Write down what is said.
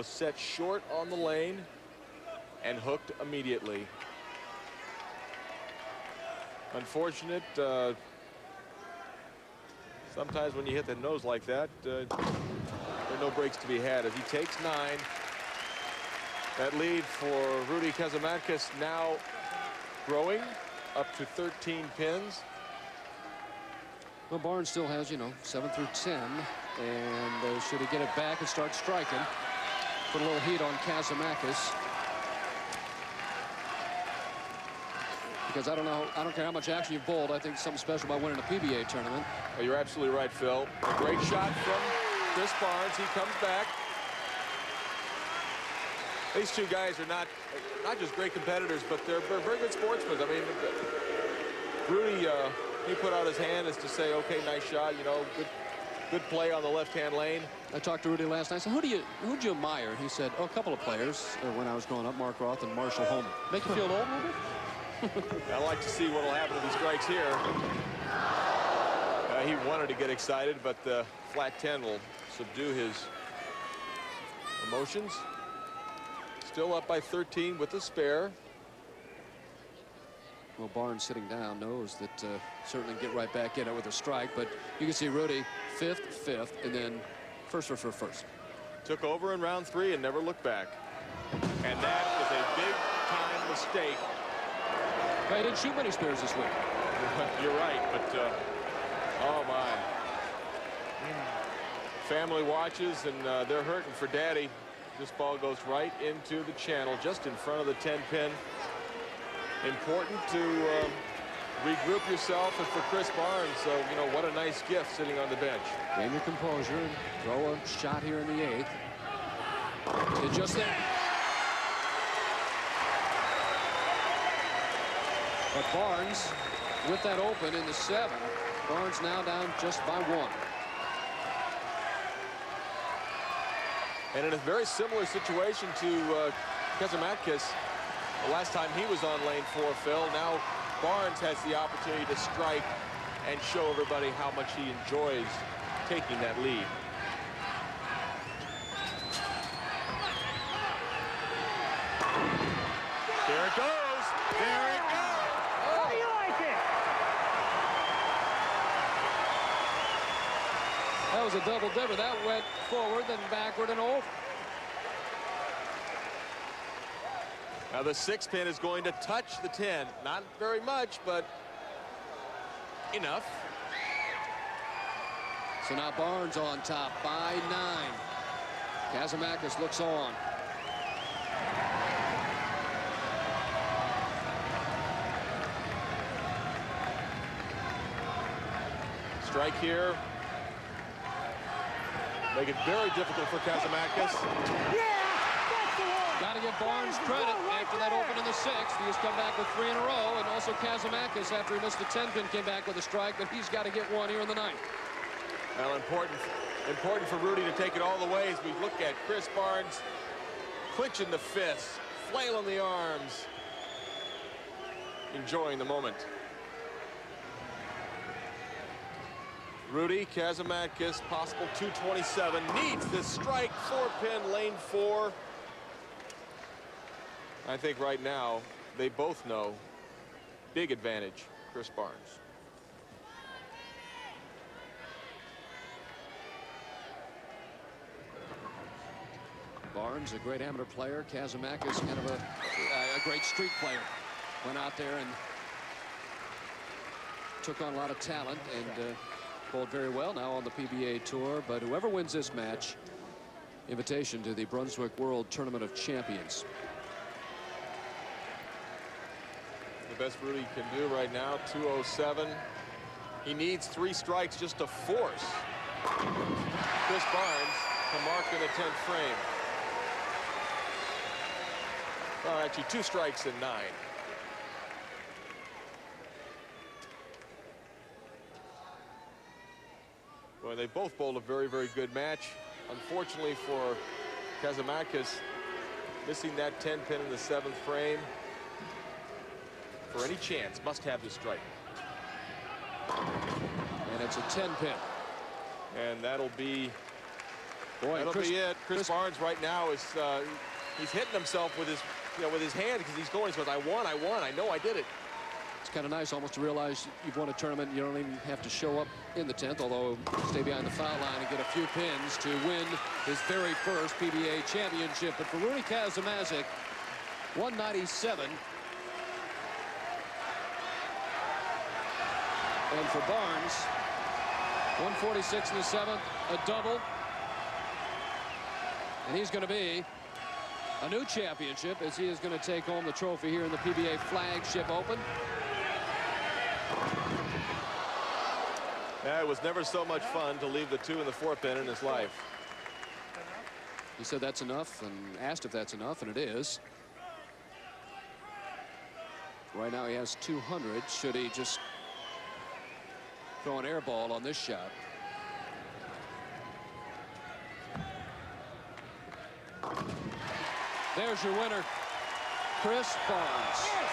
was set short on the lane and hooked immediately. Unfortunate. Sometimes when you hit the nose like that, there are no breaks to be had as he takes 9. That lead for Rudy Kasimakis now growing up to 13 pins. Well, Barnes still has, 7 through 10, and should he get it back and start striking, put a little heat on Kasimakis. Because I don't care how much action you've bowled, I think something special about winning a PBA tournament. Well, you're absolutely right, Phil. A great shot from Chris Barnes. He comes back. These two guys are not just great competitors, but they're very good sportsmen. I mean, Rudy, he put out his hand as to say, okay, nice shot, good play on the left-hand lane. I talked to Rudy last night. I said, who'd you admire? He said, a couple of players when I was growing up, Mark Roth and Marshall Holman. Make you feel old a little bit? I'd like to see what will happen if he strikes here. He wanted to get excited, but the flat 10 will subdue his emotions. Still up by 13 with the spare. Well, Barnes sitting down knows that certainly get right back in it with a strike, but you can see Rudy fifth, and then first. Took over in round 3 and never looked back. And that was a big-time mistake. Well, he didn't shoot many spares this week. You're right, but oh my. Family watches, and they're hurting for Daddy. This ball goes right into the channel, just in front of the 10-pin. Important to regroup yourself, and for Chris Barnes, what a nice gift sitting on the bench. Gain your composure and throw a shot here in the 8th. Did just that. But Barnes, with that open in the 7th, Barnes now down just by 1. And in a very similar situation to Kasimakis, the last time he was on lane 4, Phil. Now Barnes has the opportunity to strike and show everybody how much he enjoys taking that lead. There it goes. There it goes. How do you like it? That was a double dipper. That went forward, then backward and over. Now the 6 pin is going to touch the 10. Not very much, but enough. So now Barnes on top by 9. Kasimakis looks on. Strike here. Make it very difficult for Kasimakis. Got to give Barnes credit after that open in the 6th. He has come back with 3 in a row, and also Kasimakis, after he missed the 10-pin, came back with a strike, but he's got to get one here in the 9th. Well, important for Rudy to take it all the way as we look at Chris Barnes clinching the fists, flailing the arms, enjoying the moment. Rudy Kasimakis, possible 227, needs this strike, 4-pin, lane 4. I think right now they both know big advantage, Chris Barnes. Barnes, a great amateur player. Kasimakis, kind of a great street player. Went out there and took on a lot of talent and bowled very well now on the PBA Tour. But whoever wins this match, invitation to the Brunswick World Tournament of Champions. The best Rudy can do right now, 207. He needs 3 strikes just to force Chris Barnes to mark in the 10th frame. Well, actually 2 strikes in 9. Boy, they both bowled a very, very good match. Unfortunately for Kasimakis, missing that 10-pin in the 7th frame. For any chance, must have the strike. And it's a 10-pin. And that'll be Boy, be it. Chris Barnes right now is he's hitting himself with his hand because he goes, I won, I know I did it. It's kind of nice almost to realize you've won a tournament. You don't even have to show up in the 10th, although stay behind the foul line and get a few pins to win his very first PBA championship. But for Rudy Kasimakis, 197. And for Barnes, 146 in the 7th, a double. And he's going to be a new championship as he is going to take home the trophy here in the PBA Flagship Open. Yeah, it was never so much fun to leave the 2 and the 4 pin in his life. He said that's enough and asked if that's enough, and it is. Right now he has 200. Should he just throw an air ball on this shot? There's your winner, Chris Barnes. Yes.